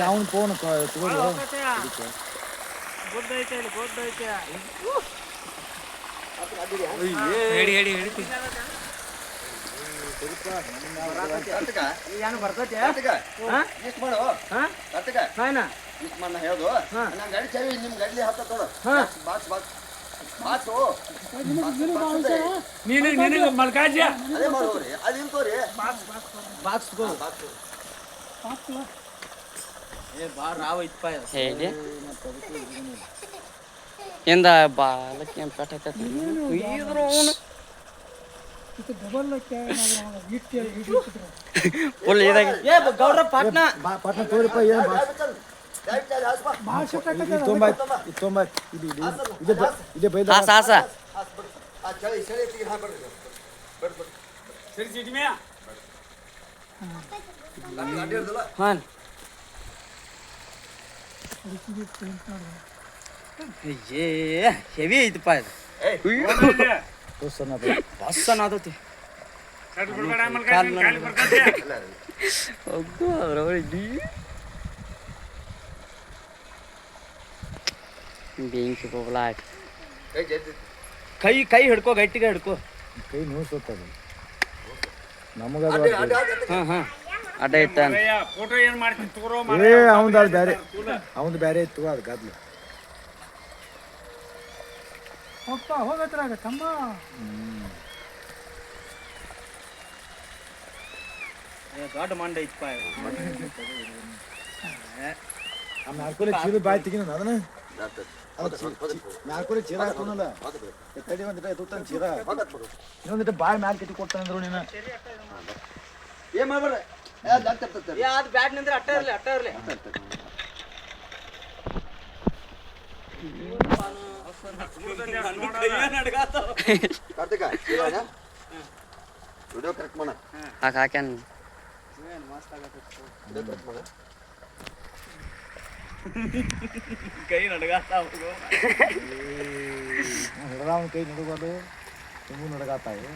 ಅವನು ಫೋನ್ ಹೇಳಿ ಹೇಳಿ ಹೇಳಿ ಏನು ಬರ್ತೈತೆ ಇಷ್ಟು ಮಾಡು ಇಷ್ಟು ಮಣ್ಣ ಹೇಳೋದು ನನ್ನ ಗಾಡಿ ಚಾವಿ ನಿಮ್ಮ ಗಾಡಿ ಹತ್ತೋಡು ಬಾಕ್ಸ್ ಬಾಕ್ಸ್ ಬಾಕ್ಸು ನೀನು ಮಲ್ಕಾಜ ಅದೇ ಮಾಡೋರಿ ಅದು ಇಂಕೋರಿ ಬಾಕ್ಸ್ ಏ ಬಾ ರಾವ ಇಪ್ಪ ಹೇಳಿ ಎಂದ ಬಾಲಕ್ಕೆ ಪೆಟ್ಟ ಇದ್ರು ಅವನು ಫುಲ್ ಇದಾಗಿ ಏ ಗೌಡ್ರ ಪಾಟ್ನಾ ಪಾಟ್ನ ತೋರಿಪ್ಪ ಏನು ಇದೆ ಬೈದ ಹಾಸ ಹಾಸ ಚಳಿ ಚಳಿ ಬರ್ರಿ ಸರಿ ಸಿಟಿ ಮೇಯ ಹಾಂ ಏ ಹೆವಿ ಐತಪ್ಪ ಇದು ಬಸ್ ಅನ್ನೋದತಿ ಹೋಗು ಅವ್ರವ್ರಿಗೆ ಬೆಂಕಿ ಹೋಗ್ಲಾ ಕೈ ಕೈ ಹಿಡ್ಕೋ ಗಟ್ಟಿಗೆ ಹಿಡ್ಕೋ ಕೈ ನೋಡ್ಸೋತದ ನಮಗ ಹಾಂ ಹಾಂ ಅಡ್ಡ ಇಟ್ಟಾನ ಫೋಟೋ ಏನು ಮಾಡ್ತೀನಿ ತಗೋರೋ ಏ ಅವಂದು ಅದು ಬೇರೆ ಅವಂದು ಬೇರೆ ಇತ್ತು ಅದು ಗದ್ಲು ಹೋಗತ್ರಾಗ ತಮ್ಮ ದೊಡ್ಡ ಮಂಡ ಇಪ್ಪ ನಾಲ್ಕೂಲೆ ಚೀಲ ಬಾಯಿ ತೆಗಿನ ಅದನ್ನ ನಾಲ್ಕೂಲೆ ಚೀಲ ಹಾಕೋನಲ್ಲ ತಡಿ ಒಂದಿಟ ತುತ್ತಾನ ಚೀಲ ಇನ್ನೊಂದಿಟ ಬಾಯಿ ಮ್ಯಾಲ ಕಟ್ಟಿ ಕೊಡ್ತಾನಂದ್ರು ನೀನು ಏನ್ ಮಾಡ್ಬೇಡ ಅದು ಬ್ಯಾಟ್ ನಿಂದ್ರೆ ಅಟ್ಟ ಇರ್ಲಿ ಕಾರ್ತಿಕ ವಿಡಿಯೋ ಕರೆಕ್ಟ್ ಮಾಡ ಹಾಕ್ಯಾನ ವಿಡಿಯೋ ಕರೆಕ್ಟ್ ಮಾಡ ಕೈ ನಡಗಾತಾವ ಹಿಡ್ದಾವನ ಕೈ ನಡುಗೋದು ತುಂಬು ನಡಗಾತಾವು